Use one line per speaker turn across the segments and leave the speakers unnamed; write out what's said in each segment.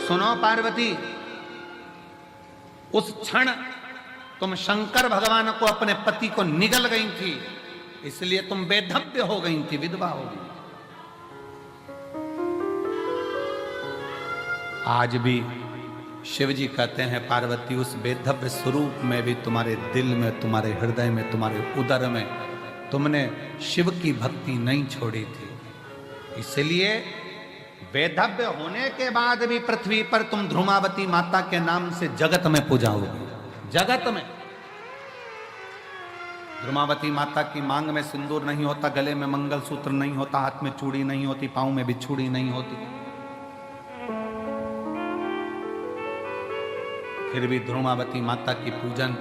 सुनो पार्वती, उस क्षण तुम शंकर भगवान को अपने पति को निगल गई थी, इसलिए तुम बेधव्य हो गई थी, विधवा हो गई। आज भी शिव जी कहते हैं पार्वती, उस बेधव्य स्वरूप में भी तुम्हारे दिल में, तुम्हारे हृदय में, तुम्हारे उदर में तुमने शिव की भक्ति नहीं छोड़ी थी। इसलिए बेधव्य होने के बाद भी पृथ्वी पर तुम ध्रुमावती माता के नाम से जगत में पूजाओगे। जगत में ध्रुमावती माता की मांग में सिंदूर नहीं होता, गले में मंगलसूत्र नहीं होता, हाथ में चूड़ी नहीं होती, पांव में बिछुड़ी नहीं होती, फिर भी ध्रुमावती माता की पूजन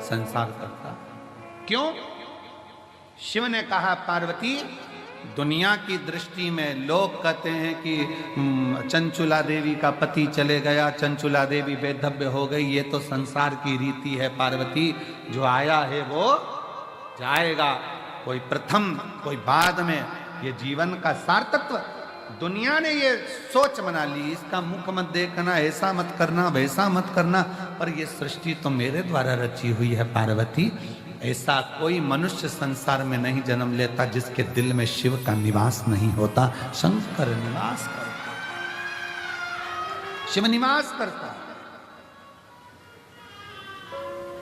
संसार करता। क्यों? शिव ने कहा पार्वती, दुनिया की दृष्टि में लोग कहते हैं कि चंचुला देवी का पति चले गया, चंचुला देवी बेधव्य हो गई, ये तो संसार की रीति है पार्वती, जो आया है वो जाएगा, कोई प्रथम कोई बाद में, ये जीवन का सार्थत्व। दुनिया ने ये सोच बना ली, इसका मुख मत देखना, ऐसा मत करना, वैसा मत करना, पर ये सृष्टि तो मेरे द्वारा रची हुई है पार्वती। ऐसा कोई मनुष्य संसार में नहीं जन्म लेता जिसके दिल में शिव का निवास नहीं होता। शंकर निवास करता, शिव निवास करता।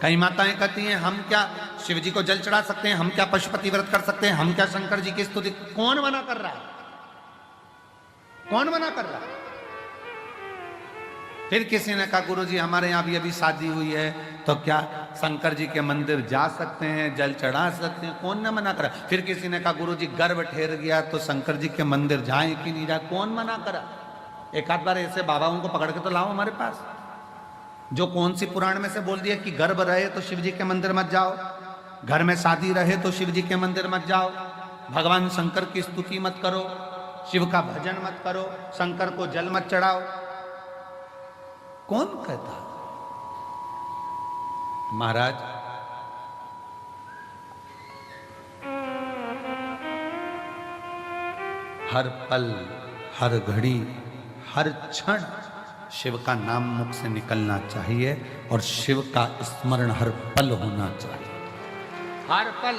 कई माताएं कहती हैं हम क्या शिव जी को जल चढ़ा सकते हैं, हम क्या पशुपति व्रत कर सकते हैं, हम क्या शंकर जी की स्तुति। कौन मना कर रहा है? कौन मना कर रहा है? फिर किसी ने कहा गुरुजी हमारे यहाँ भी अभी शादी हुई है, तो क्या शंकर जी के मंदिर जा सकते हैं, जल चढ़ा सकते हैं? कौन ने मना करा? फिर किसी ने कहा गुरुजी गर्भ ठहर गया तो शंकर जी के मंदिर जाएं कि नहीं जाए? कौन मना करा? एक आध बार ऐसे बाबाओं को पकड़ के तो लाओ हमारे पास, जो कौन सी पुराण में से बोल दिया कि गर्भ रहे तो शिव जी के मंदिर मत जाओ, घर में शादी रहे तो शिव जी के मंदिर मत जाओ, भगवान शंकर की स्तुति मत करो, शिव का भजन मत करो, शंकर को जल मत चढ़ाओ। कौन कहता? महाराज, हर पल, हर घड़ी, हर क्षण शिव का नाम मुख से निकलना चाहिए और शिव का स्मरण हर पल होना चाहिए। हर पल।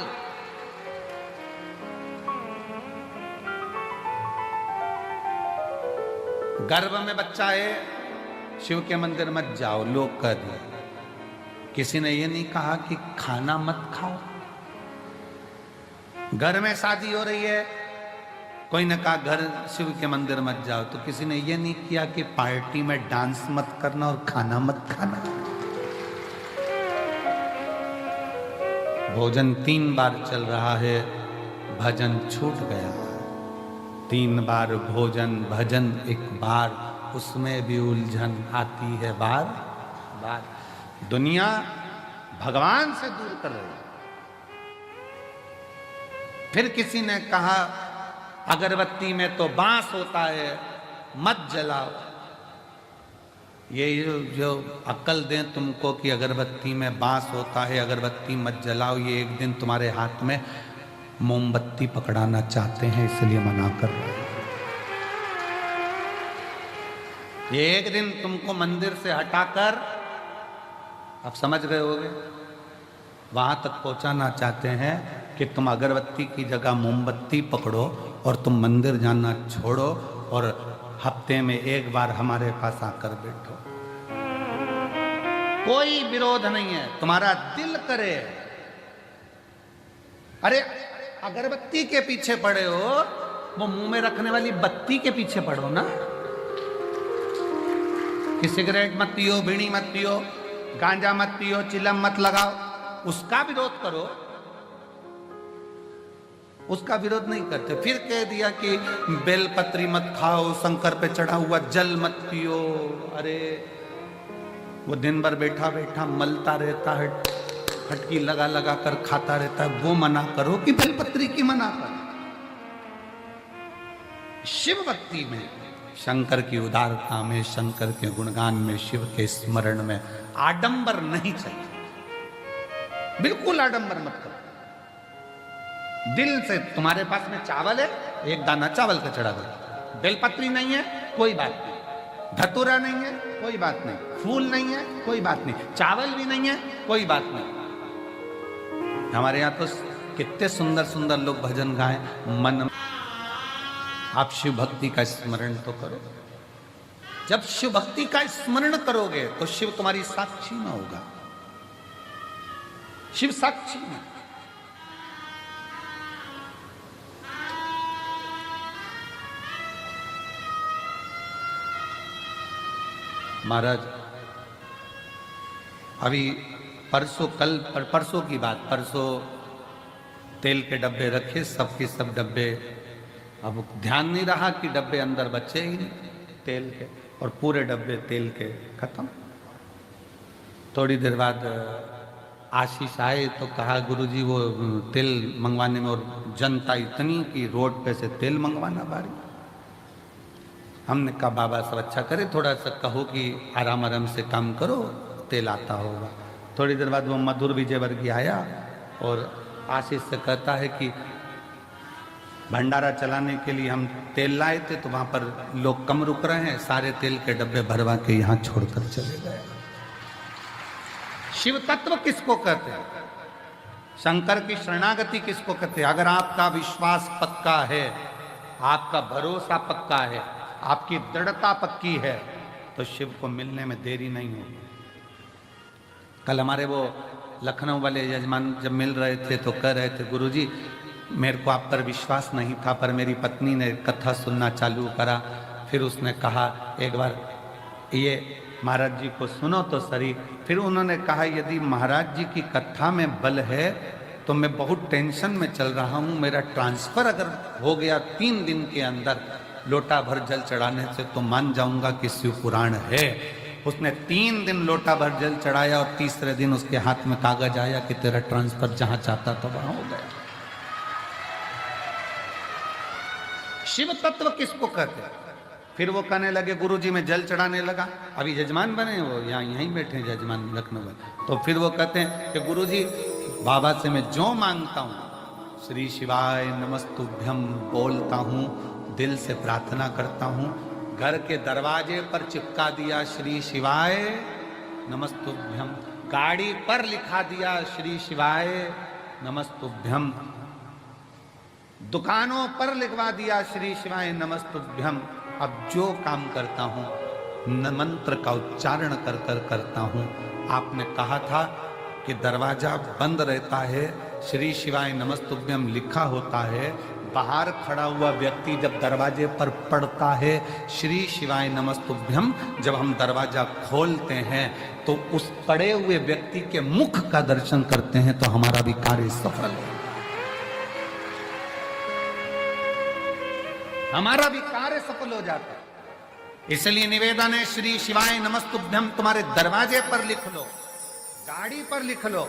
गर्भ में बच्चा है, शिव के मंदिर मत जाओ, लोग कह दिए। किसी ने ये नहीं कहा कि खाना मत खाओ। घर में शादी हो रही है, कोई ने कहा घर शिव के मंदिर मत जाओ, तो किसी ने ये नहीं किया कि पार्टी में डांस मत करना और खाना मत खाना। भोजन 3 बार चल रहा है, भजन छूट गया। 3 बार भोजन भजन, 1 बार उसमें भी उलझन आती है बार बार। दुनिया भगवान से दूर कर रही है। फिर किसी ने कहा अगरबत्ती में तो बांस होता है, मत जलाओ। ये जो अक्ल दें तुमको कि अगरबत्ती में बांस होता है, अगरबत्ती मत जलाओ, ये एक दिन तुम्हारे हाथ में मोमबत्ती पकड़ाना चाहते हैं, इसलिए मना कर रहे हैं। ये एक दिन तुमको मंदिर से हटाकर, आप समझ गए होगे, वहां तक पहुंचाना चाहते हैं कि तुम अगरबत्ती की जगह मोमबत्ती पकड़ो और तुम मंदिर जाना छोड़ो और हफ्ते में 1 बार हमारे पास आकर बैठो। कोई विरोध नहीं है, तुम्हारा दिल करे। अरे अगरबत्ती के पीछे पड़े हो, वो मुंह में रखने वाली बत्ती के पीछे पड़ो ना। कि सिगरेट मत पियो, बीड़ी मत पियो, गांजा मत पियो, चिलम मत लगाओ, उसका विरोध करो। उसका विरोध नहीं करते। फिर कह दिया कि बेलपत्री मत खाओ, शंकर पे चढ़ा हुआ जल मत पियो। अरे वो दिन भर बैठा बैठा मलता रहता है, हटकी लगा लगा कर खाता रहता है, वो मना करो कि बेलपत्री की मना करो। शिव भक्ति में, शंकर की उदारता में, शंकर के गुणगान में, शिव के स्मरण में आडंबर नहीं चाहिए। बिल्कुल आडंबर मत करो। दिल से, तुम्हारे पास में चावल है, 1 दाना चावल का चढ़ा दो। बेलपत्री नहीं है, कोई बात नहीं, धतूरा नहीं है, कोई बात नहीं, फूल नहीं है, कोई बात नहीं, चावल भी नहीं है, कोई बात नहीं। हमारे यहाँ तो कितने सुंदर सुंदर लोग भजन गाए मन। आप शिव भक्ति का स्मरण तो करो। जब शिव भक्ति का स्मरण करोगे तो शिव तुम्हारी साक्षी में होगा, शिव साक्षी में। महाराज अभी परसों की बात, परसों तेल के डब्बे रखे, सबके सब डब्बे, अब ध्यान नहीं रहा कि डब्बे अंदर बचे ही नहीं तेल के, और पूरे डब्बे तेल के खत्म। थोड़ी देर बाद आशीष आए तो कहा गुरुजी वो तेल मंगवाने में, और जनता इतनी कि रोड पे से तेल मंगवाना बारी। हमने कहा बाबा सब अच्छा करे, थोड़ा सा कहो कि आराम आराम से काम करो, तेल आता होगा। थोड़ी देर बाद वो मधुर विजयवर्गीय आया और आशीष से कहता है कि भंडारा चलाने के लिए हम तेल लाए थे, तो वहां पर लोग कम रुक रहे हैं, सारे तेल के डब्बे भरवा के यहाँ छोड़कर चले गए। शिव तत्व किसको कहते हैं? शंकर की शरणागति किसको कहते हैं? अगर आपका विश्वास पक्का है, आपका भरोसा पक्का है, आपकी दृढ़ता पक्की है, तो शिव को मिलने में देरी नहीं होगी। कल हमारे वो लखनऊ वाले यजमान जब मिल रहे थे तो कह रहे थे गुरुजी मेरे को आप पर विश्वास नहीं था, पर मेरी पत्नी ने कथा सुनना चालू करा, फिर उसने कहा एक बार ये महाराज जी को सुनो तो सही। फिर उन्होंने कहा यदि महाराज जी की कथा में बल है तो मैं बहुत टेंशन में चल रहा हूँ, मेरा ट्रांसफर अगर हो गया 3 दिन के अंदर लोटा भर जल चढ़ाने से तो मान जाऊंगा कि शिव पुराण है। उसने 3 दिन लोटा भर जल चढ़ाया और तीसरे दिन उसके हाथ में कागज आया कि तेरा ट्रांसफर जहां चाहता था वहां हो गया। शिव तत्व किसको कहते हैं? फिर वो कहने लगे गुरुजी मैं जल चढ़ाने लगा, अभी यजमान बने वो यहाँ यहीं बैठे हैं यजमान लखनऊ में, तो फिर वो कहते हैं कि गुरुजी बाबा से मैं जो मांगता हूँ श्री शिवाय नमस्तुभ्यम बोलता हूँ, दिल से प्रार्थना करता हूँ। घर के दरवाजे पर चिपका दिया श्री शिवाय नमस्तुभ्यम, गाड़ी पर लिखा दिया श्री शिवाय नमस्तुभ्यम, दुकानों पर लिखवा दिया श्री शिवाय नमस्तुभ्यम। अब जो काम करता हूँ मंत्र का उच्चारण कर कर करता हूँ। आपने कहा था कि दरवाजा बंद रहता है, श्री शिवाय नमस्तुभ्यम लिखा होता है, बाहर खड़ा हुआ व्यक्ति जब दरवाजे पर पड़ता है श्री शिवाय नमस्तुभ्यम, जब हम दरवाजा खोलते हैं तो उस पड़े हुए व्यक्ति के मुख का दर्शन करते हैं तो हमारा भी कार्य सफल है, हमारा भी कार्य सफल हो जाता है। इसलिए निवेदन है श्री शिवाय नमस्तुभ्यम तुम्हारे दरवाजे पर लिख लो, गाड़ी पर लिख लो,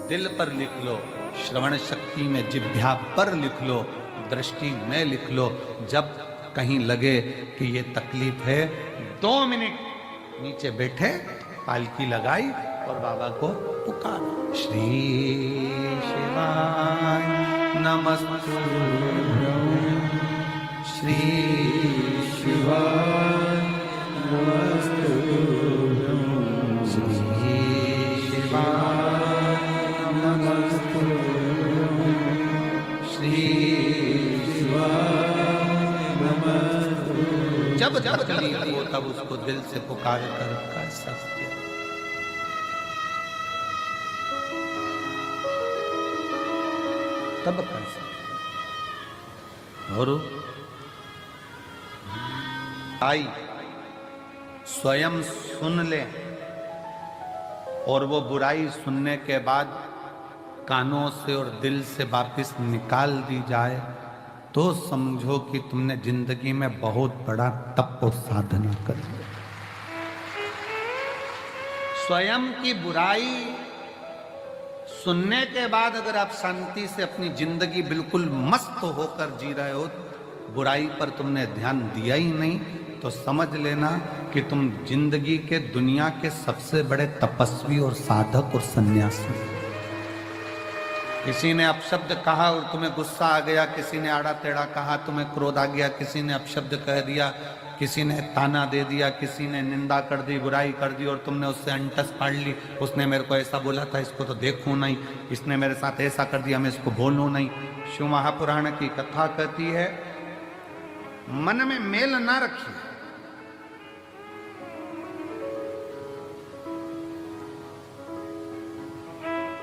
दिल पर लिख लो, श्रवण शक्ति में जिह्वा पर लिख लो, दृष्टि में लिख लो। जब कहीं लगे कि ये तकलीफ है 2 मिनट नीचे बैठे, पालकी लगाई और बाबा को पुकारो श्री शिवाय नमस्तुभ्यं, श्री शिवाय नमस्तुभ्यं, श्री शिवाय नमस्तुभ्यं, श्री शिवाय नमस्तुभ्यं। जब जब तकलीफ हो तब उसको दिल से पुकार कर कह सकते हैं। तब कर सकते और आई स्वयं सुन ले और वो बुराई सुनने के बाद कानों से और दिल से वापस निकाल दी जाए तो समझो कि तुमने जिंदगी में बहुत बड़ा तप और साधना कर ली। स्वयं की बुराई सुनने के बाद अगर आप शांति से अपनी जिंदगी बिल्कुल मस्त होकर जी रहे हो, बुराई पर तुमने ध्यान दिया ही नहीं, तो समझ लेना कि तुम जिंदगी के दुनिया के सबसे बड़े तपस्वी और साधक और सन्यासी। किसी ने अपशब्द कहा और तुम्हें गुस्सा आ गया, किसी ने आड़ा टेढ़ा कहा तुम्हें क्रोध आ गया, किसी ने अपशब्द कह दिया किसी ने ताना दे दिया, किसी ने निंदा कर दी, बुराई कर दी और तुमने उससे अंटस फाड़ ली, उसने मेरे को ऐसा बोला था, इसको तो देखूं नहीं, इसने मेरे साथ ऐसा कर दिया, मैं इसको बोलूं नहीं। शिव महापुराण की कथा कहती है मन में मेल ना रखिए।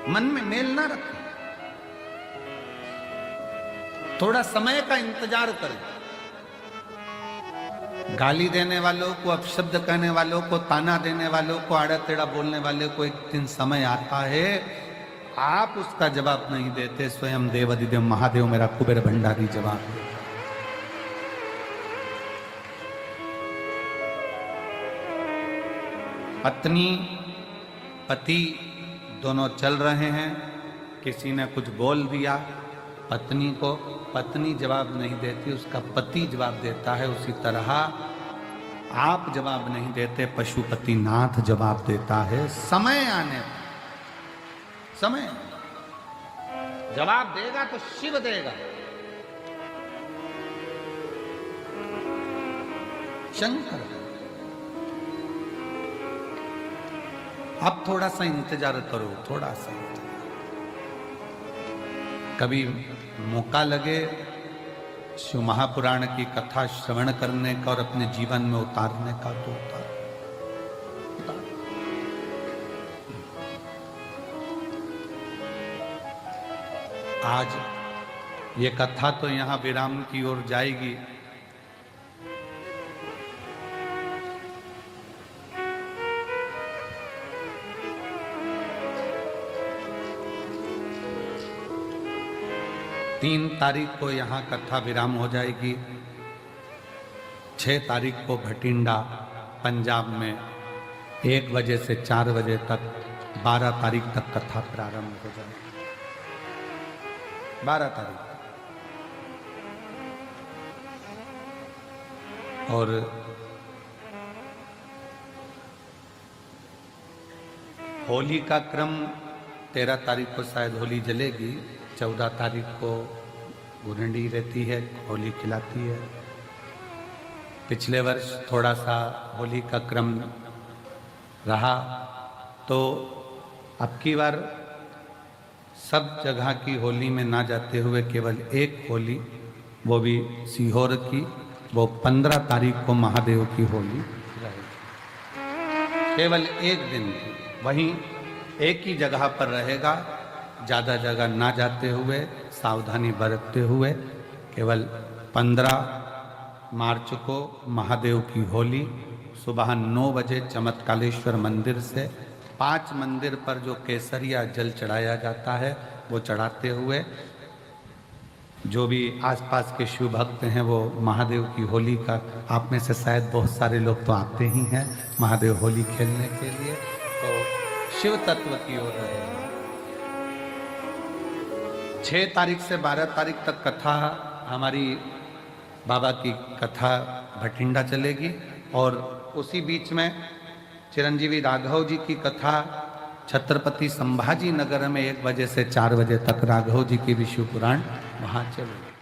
मन में मेल ना रखें, थोड़ा समय का इंतजार करें। गाली देने वालों को, अपशब्द कहने वालों को, ताना देने वालों को, आड़ा टेढ़ा बोलने वाले को एक दिन समय आता है, आप उसका जवाब नहीं देते, स्वयं देवाधिदेव महादेव मेरा कुबेर भंडारी जवाब दे। पत्नी पति दोनों चल रहे हैं, किसी ने कुछ बोल दिया पत्नी को, पत्नी जवाब नहीं देती, उसका पति जवाब देता है। उसी तरह आप जवाब नहीं देते, पशुपति नाथ जवाब देता है। समय आने, समय जवाब देगा तो शिव देगा, शंकर। अब थोड़ा सा इंतजार करो, थोड़ा सा इंतजार। कभी मौका लगे शिव महापुराण की कथा श्रवण करने का और अपने जीवन में उतारने का तो उतार। आज ये कथा तो यहां विराम की ओर जाएगी। तीन तारीख को यहाँ कथा विराम हो जाएगी। 6 तारीख को भटिंडा पंजाब में 1 बजे से 4 बजे तक 12 तारीख तक कथा प्रारंभ हो जाएगी। 12 तारीख और होली का क्रम 13 तारीख को शायद होली जलेगी, 14 तारीख को गुरंडी रहती है, होली खिलाती है। पिछले वर्ष थोड़ा सा होली का क्रम रहा, तो अब की बार सब जगह की होली में ना जाते हुए केवल एक होली, वो भी सीहोर की, वो 15 तारीख को महादेव की होली रहेगी। केवल एक दिन वहीं एक ही जगह पर रहेगा, ज़्यादा जगह ना जाते हुए, सावधानी बरतते हुए। केवल 15 मार्च को महादेव की होली सुबह 9 बजे चमत्कालेश्वर मंदिर से 5 मंदिर पर जो केसरिया जल चढ़ाया जाता है वो चढ़ाते हुए, जो भी आसपास के शिव भक्त हैं वो महादेव की होली का, आप में से शायद बहुत सारे लोग तो आते ही हैं महादेव होली खेलने के लिए, तो शिव तत्व की ओर रहेगा। 6 तारीख से 12 तारीख तक कथा, हमारी बाबा की कथा भटिंडा चलेगी और उसी बीच में चिरंजीवी राघव जी की कथा छत्रपति संभाजी नगर में 1 बजे से 4 बजे तक राघव जी की भी शिव पुराण वहाँ चलेगी।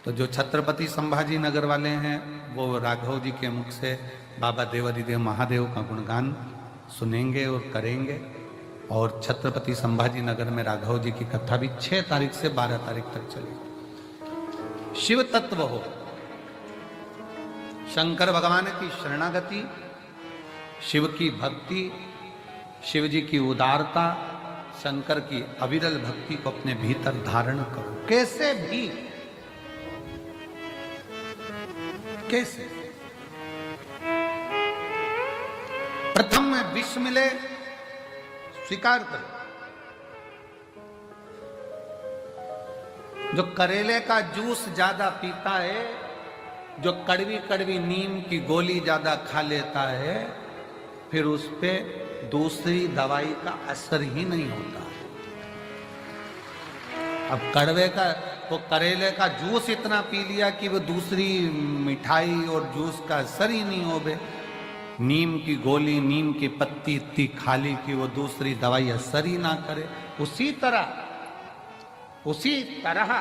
तो जो छत्रपति संभाजी नगर वाले हैं वो राघव जी के मुख से बाबा देवाधिदेव महादेव का गुणगान सुनेंगे और करेंगे। और छत्रपति संभाजी नगर में राघव जी की कथा भी 6 तारीख से 12 तारीख तक चलेगी। शिव तत्व हो, शंकर भगवान की शरणागति, शिव की भक्ति, शिव जी की उदारता, शंकर की अविरल भक्ति को अपने भीतर धारण करो। कैसे भी, कैसे प्रथम में विष मिले स्वीकार करो। जो करेले का जूस ज्यादा पीता है, जो कड़वी कड़वी नीम की गोली ज्यादा खा लेता है, फिर उस पे दूसरी दवाई का असर ही नहीं होता है। अब कड़वे का, वो करेले का जूस इतना पी लिया कि वो दूसरी मिठाई और जूस का असर ही नहीं हो बे। नीम की गोली, नीम की पत्ती इतनी खाली कि वो दूसरी दवाई असर ही ना करे। उसी तरह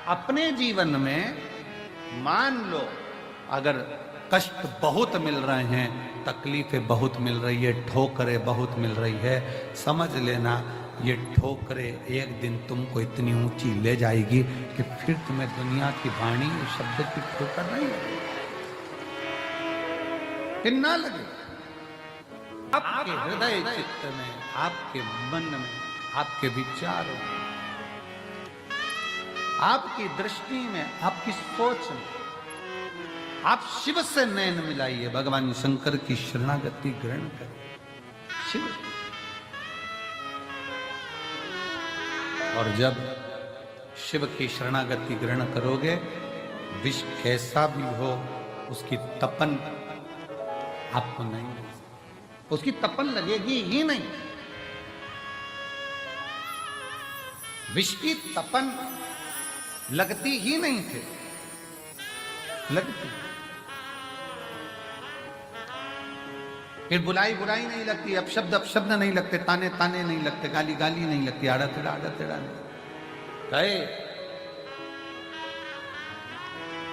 अपने जीवन में मान लो, अगर कष्ट बहुत मिल रहे हैं, तकलीफें बहुत मिल रही है, ठोकरें बहुत मिल रही है, समझ लेना ये ठोकरें एक दिन तुमको इतनी ऊंची ले जाएगी कि फिर तुम्हें दुनिया की वाणी शब्द की ठोकर नहीं लगेगी, फिर ना लगे। आपके हृदय चित्त में, आपके मन में, आपके विचारों में, आपकी दृष्टि में, आपकी सोच में आप शिव से नयन मिलाइए, भगवान शंकर की शरणागति ग्रहण करें, शिव। और जब शिव की शरणागति ग्रहण करोगे, विष कैसा भी हो उसकी तपन आपको नहीं, उसकी तपन लगेगी ही नहीं। विष की तपन लगती ही नहीं थे, लगती। फिर बुलाई बुराई नहीं लगती, अपशब्द नहीं लगते, ताने ताने नहीं लगते, गाली गाली नहीं लगती, आड़ा तेड़ा नहीं गए।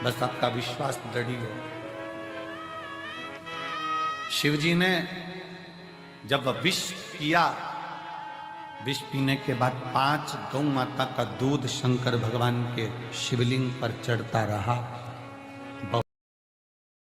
बस आपका विश्वास दृढ़ हो। शिवजी ने जब वह विष पिया, विष पीने के बाद 5 गौ माता का दूध शंकर भगवान के शिवलिंग पर चढ़ता रहा।